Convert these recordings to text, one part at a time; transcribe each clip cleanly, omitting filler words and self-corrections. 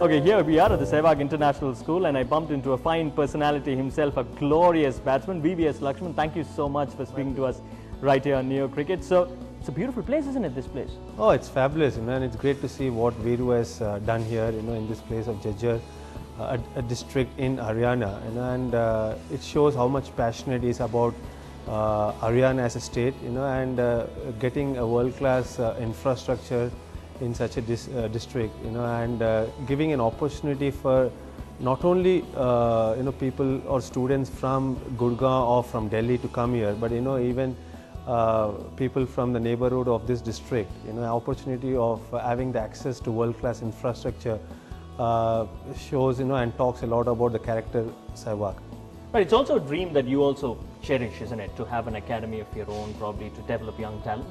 Okay, here we are at the Sehwag International School, and I bumped into a fine personality himself, a glorious batsman, VVS Laxman. Thank you so much for speaking to us right here on Neo Cricket. So, it's a beautiful place, isn't it, this place? Oh, it's fabulous, and it's great to see what Viru has done here, in this place of Jajjar, a district in Haryana, and it shows how much passionate he is about Haryana as a state, and getting a world-class infrastructure in such a district, and giving an opportunity for not only people or students from Gurgaon or from Delhi to come here, but even people from the neighborhood of this district, opportunity of having the access to world-class infrastructure shows, and talks a lot about the character Sehwag. But it's also a dream that you also cherish, isn't it? To have an academy of your own, probably to develop young talent.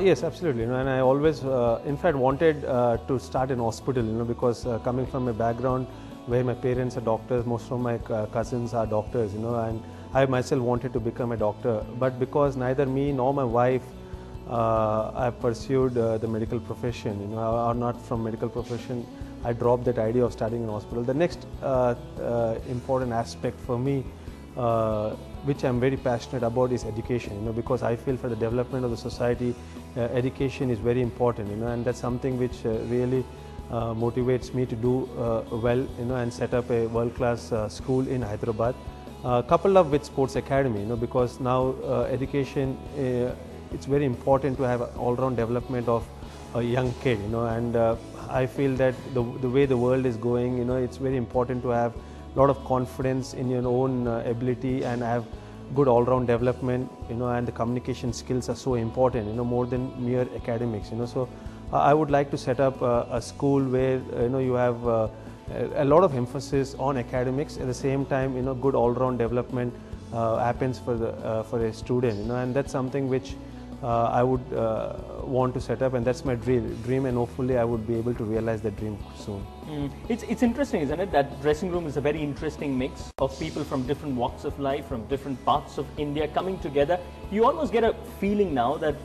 Yes, absolutely. And I always, in fact, wanted to start an hospital, because coming from a background where my parents are doctors, most of my cousins are doctors, and I myself wanted to become a doctor. But because neither me nor my wife have pursued the medical profession, are not from medical profession, I dropped that idea of starting an hospital. The next important aspect for me, which I'm very passionate about, is education, because I feel for the development of the society, education is very important, and that's something which really motivates me to do well, and set up a world-class school in Hyderabad, coupled up with sports academy, because now education, it's very important to have all-round development of a young kid, and I feel that the way the world is going, it's very important to have a lot of confidence in your own ability and have good all-round development, and the communication skills are so important, more than mere academics, So I would like to set up a school where, you have a lot of emphasis on academics. At the same time, good all-round development happens for a student, and that's something which I would want to set up, and that's my dream, and hopefully I would be able to realize that dream soon. It's interesting, isn't it, that dressing room is a very interesting mix of people from different walks of life, from different parts of India coming together. You almost get a feeling now that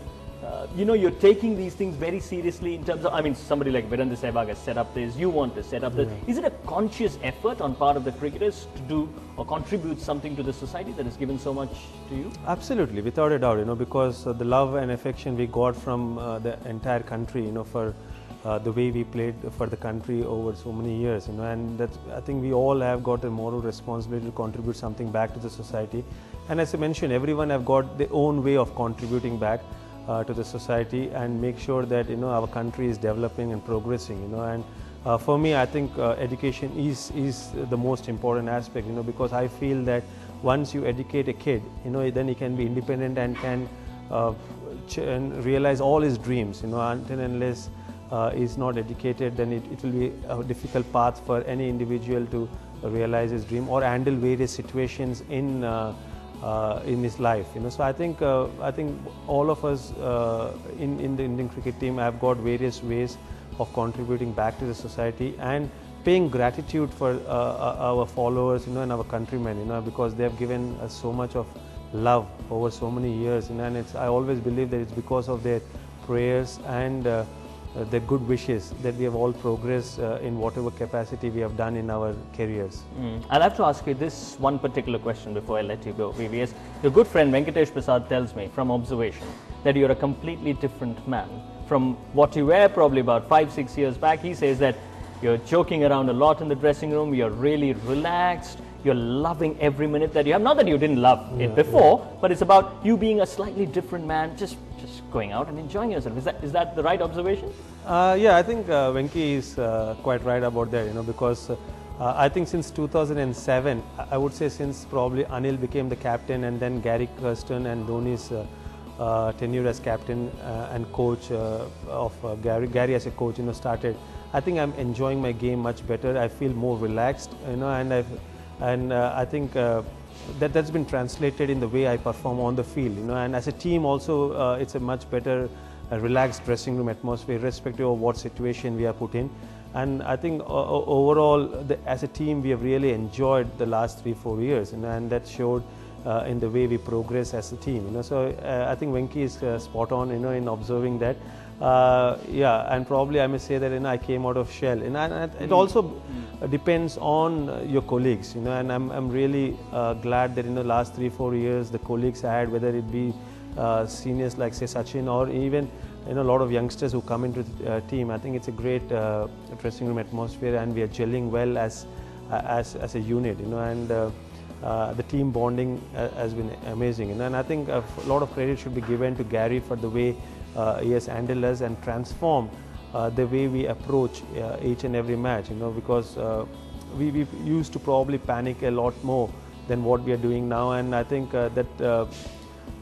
you're taking these things very seriously in terms of, somebody like Virendra Sehwag has set up this, you want to set up this. Is it a conscious effort on part of the cricketers to do or contribute something to the society that has given so much to you? Absolutely, without a doubt, because the love and affection we got from the entire country, for the way we played for the country over so many years, and that I think we all have got a moral responsibility to contribute something back to the society. And as I mentioned, everyone have got their own way of contributing back to the society and make sure that our country is developing and progressing, and for me I think education is the most important aspect, because I feel that once you educate a kid, then he can be independent and can and realize all his dreams, until and unless is not educated, then it will be a difficult path for any individual to realize his dream or handle various situations in his life, So I think all of us in the Indian cricket team have got various ways of contributing back to the society and paying gratitude for our followers, and our countrymen, because they have given us so much of love over so many years, and I always believe that it's because of their prayers and the good wishes that we have all progressed in whatever capacity we have done in our careers. I'll have to ask you this one particular question before I let you go, VVS. Your good friend Venkatesh Prasad tells me from observation that you're a completely different man from what you were probably about 5-6 years back. He says that you're joking around a lot in the dressing room, you're really relaxed, you're loving every minute that you have. Not that you didn't love it before, but it's about you being a slightly different man, just going out and enjoying yourself. Is that the right observation? Yeah, I think Venki is quite right about that, because I think since 2007, I would say since probably Anil became the captain and then Gary Kirsten and Dhoni's tenure as captain and coach of Gary as a coach, started. I think I'm enjoying my game much better. I feel more relaxed, and I think that's been translated in the way I perform on the field, and as a team also, it's a much better relaxed dressing room atmosphere irrespective of what situation we are put in. And I think overall, as a team, we have really enjoyed the last 3-4 years, and that showed in the way we progress as a team. So I think Venki is spot on, in observing that. Yeah, and probably I may say that I came out of shell, and it also depends on your colleagues, and I'm really glad that in the last 3-4 years the colleagues I had, whether it be seniors like say Sachin or even a lot of youngsters who come into the team. I think it's a great dressing room atmosphere, and we are gelling well as a unit, and the team bonding has been amazing, and I think a lot of credit should be given to Gary for the way he has handled us and transformed the way we approach each and every match, because we used to probably panic a lot more than what we are doing now, and I think that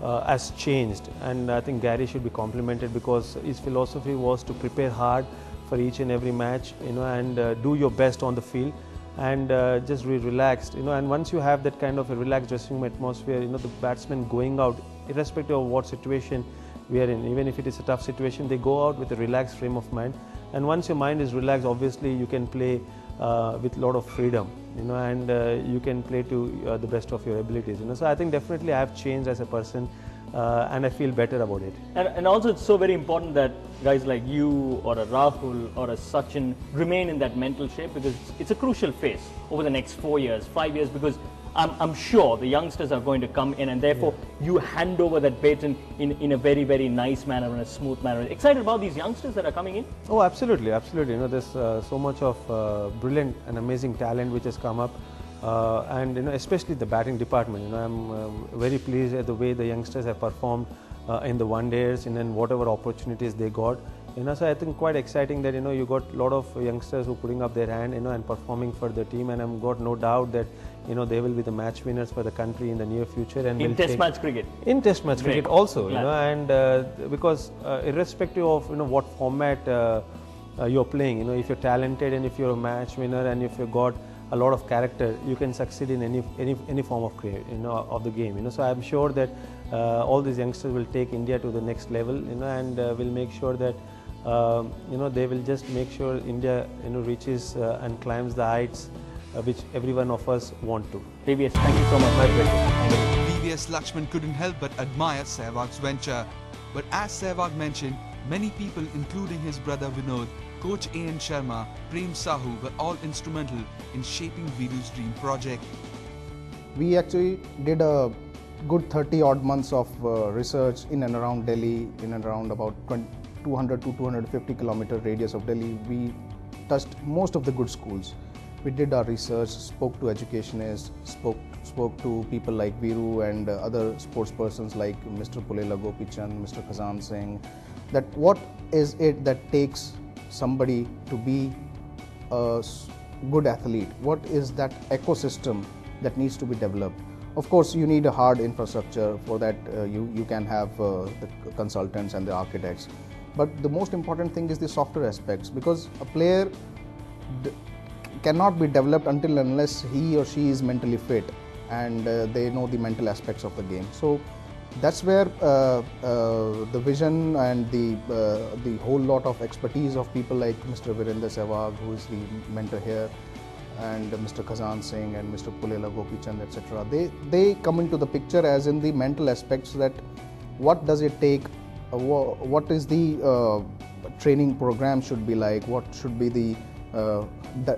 has changed, and I think Gary should be complimented because his philosophy was to prepare hard for each and every match, and do your best on the field, and just be relaxed, and once you have that kind of a relaxed dressing room atmosphere, the batsmen going out, irrespective of what situation we are in, even if it is a tough situation, they go out with a relaxed frame of mind, and once your mind is relaxed, obviously you can play with a lot of freedom, and you can play to the best of your abilities, so I think definitely I have changed as a person, and I feel better about it. And also it's so very important that guys like you or a Rahul or a Sachin remain in that mental shape, because it's a crucial phase over the next 4 years, 5 years, because I'm sure the youngsters are going to come in, and therefore you hand over that baton in a very, very nice manner, in a smooth manner. Excited about these youngsters that are coming in? Oh, absolutely, absolutely. There's so much of brilliant and amazing talent which has come up, and especially the batting department. I'm very pleased at the way the youngsters have performed in the one days, and whatever opportunities they got. So I think quite exciting that you got a lot of youngsters who putting up their hand, and performing for the team, and I've got no doubt that they will be the match winners for the country in the near future. And in Test match cricket. In Test match cricket also, and because irrespective of what format you're playing, if you're talented and if you're a match winner and if you've got a lot of character, you can succeed in any form of of the game. So I'm sure that all these youngsters will take India to the next level, and will make sure that they will just make sure India reaches and climbs the heights which every one of us want to. VVS, thank you so much. My pleasure. VVS Laxman couldn't help but admire Sehwag's venture. But as Sehwag mentioned, many people, including his brother Vinod, Coach A.N. Sharma, Prem Sahu, were all instrumental in shaping Viru's dream project. We actually did a good 30 odd months of research in and around Delhi, in and around about 200 to 250 kilometer radius of Delhi. We touched most of the good schools. We did our research, spoke to educationists, spoke to people like Viru and other sports persons like Mr. Pulela Gopichand, Mr. Khazan Singh, that what is it that takes somebody to be a good athlete? What is that ecosystem that needs to be developed? Of course, you need a hard infrastructure. For that, you can have the consultants and the architects. But the most important thing is the software aspects, because a player cannot be developed until unless he or she is mentally fit and they know the mental aspects of the game. So that's where the vision and the whole lot of expertise of people like Mr. Virender Sehwag, who is the mentor here, and Mr. Khazan Singh and Mr. Pulela Gopichand, etc. They come into the picture as in the mental aspects, that what does it take, what is the training program should be like, what should be the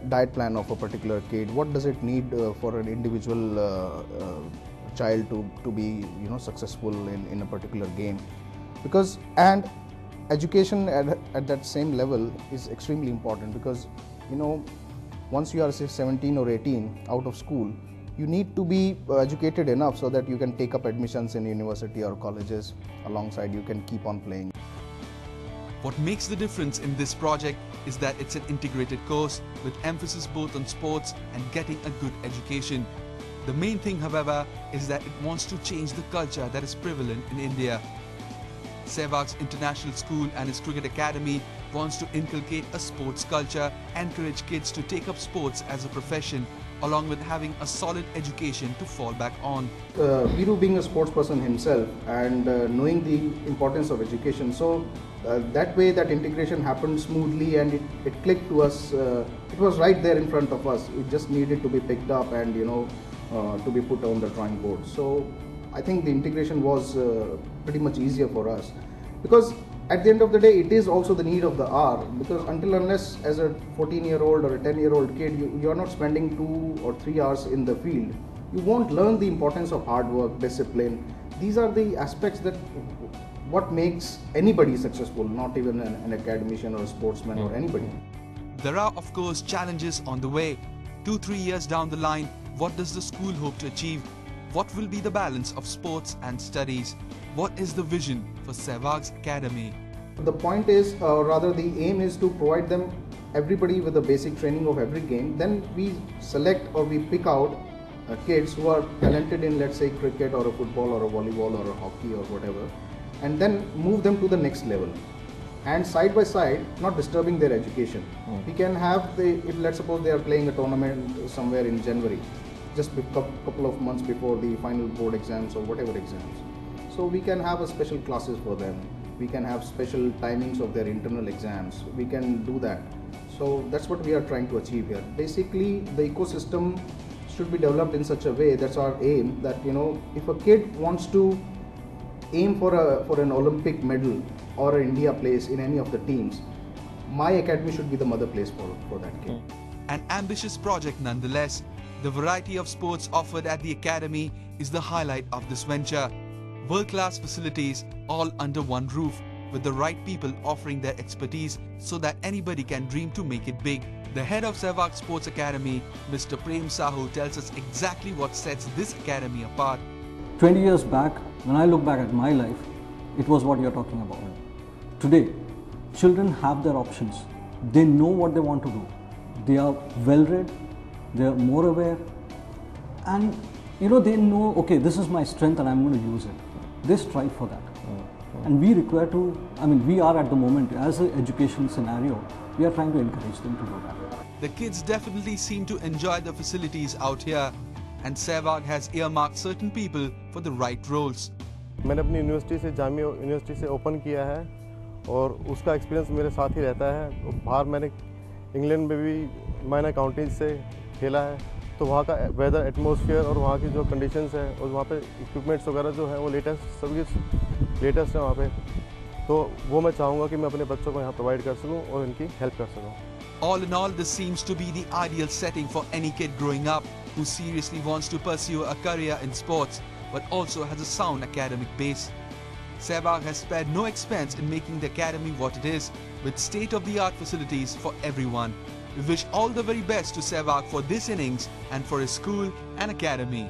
diet plan of a particular kid, what does it need for an individual child to be successful in a particular game. Because and education at that same level is extremely important, because once you are say 17 or 18 out of school, you need to be educated enough so that you can take up admissions in university or colleges. Alongside, you can keep on playing. What makes the difference in this project is that it's an integrated course with emphasis both on sports and getting a good education. The main thing, however, is that it wants to change the culture that is prevalent in India. Sehwag International School and his cricket academy wants to inculcate a sports culture, encourage kids to take up sports as a profession, along with having a solid education to fall back on. Viru being a sports person himself and knowing the importance of education, so that way that integration happened smoothly and it clicked to us. It was right there in front of us. It just needed to be picked up and to be put on the drawing board. So I think the integration was pretty much easier for us, because at the end of the day it is also the need of the hour, because until unless as a 14-year-old or a 10-year-old kid you are not spending 2 or 3 hours in the field, you won't learn the importance of hard work, discipline. These are the aspects that what makes anybody successful, not even an academician or a sportsman or anybody. There are of course challenges on the way. 2-3 years down the line, what does the school hope to achieve? What will be the balance of sports and studies? What is the vision for Sehwag's Academy? The point is, rather the aim is to provide them, everybody, with a basic training of every game. Then we select or we pick out kids who are talented in, let's say, cricket or a football or a volleyball or a hockey or whatever, and then move them to the next level. And side by side, not disturbing their education. We can have if let's suppose they are playing a tournament somewhere in January, just a couple of months before the final board exams or whatever exams. So we can have a special classes for them. We can have special timings of their internal exams. We can do that. So that's what we are trying to achieve here. Basically, the ecosystem should be developed in such a way, that's our aim, that if a kid wants to aim for an Olympic medal or an India place in any of the teams, my academy should be the mother place for that kid. An ambitious project nonetheless. The variety of sports offered at the academy is the highlight of this venture. World-class facilities all under one roof, with the right people offering their expertise so that anybody can dream to make it big. The head of Sehwag Sports Academy, Mr. Prem Sahu, tells us exactly what sets this academy apart. 20 years back, when I look back at my life, it was what you're talking about. Today, children have their options. They know what they want to do. They are well-read, they are more aware, and they know, okay, this is my strength and I'm going to use it. They strive for that. And we require to, we are at the moment, as an education scenario, we are trying to encourage them to do that. The kids definitely seem to enjoy the facilities out here, and Sehwag has earmarked certain people for the right roles. मैंने अपनी university से Jamia university से open किया है और उसका experience मेरे साथ ही रहता है। बाहर मैंने इंग्लैंड में भी मैंने अकाउंटिंग से खेला है, तो वहाँ का वेदर एटमॉस्फेयर और वहाँ की जो कंडीशंस है और वहाँ पे इक्विपमेंट्स वगैरह जो है वो लेटेस्ट सभी लेटेस्ट है वहाँ पे, तो वो मैं चाहूँगा कि मैं अपने बच्चों को यहाँ प्रोवाइड कर सकूँ और इनकी हेल्प कर सकूँ। All in all, this seems to be the ideal setting for any kid growing up who seriously wants to pursue a career in sports but also has a sound academic base. Sehwag has spared no expense in making the academy what it is, with state-of-the-art facilities for everyone. We wish all the very best to Sehwag for this innings and for his school and academy.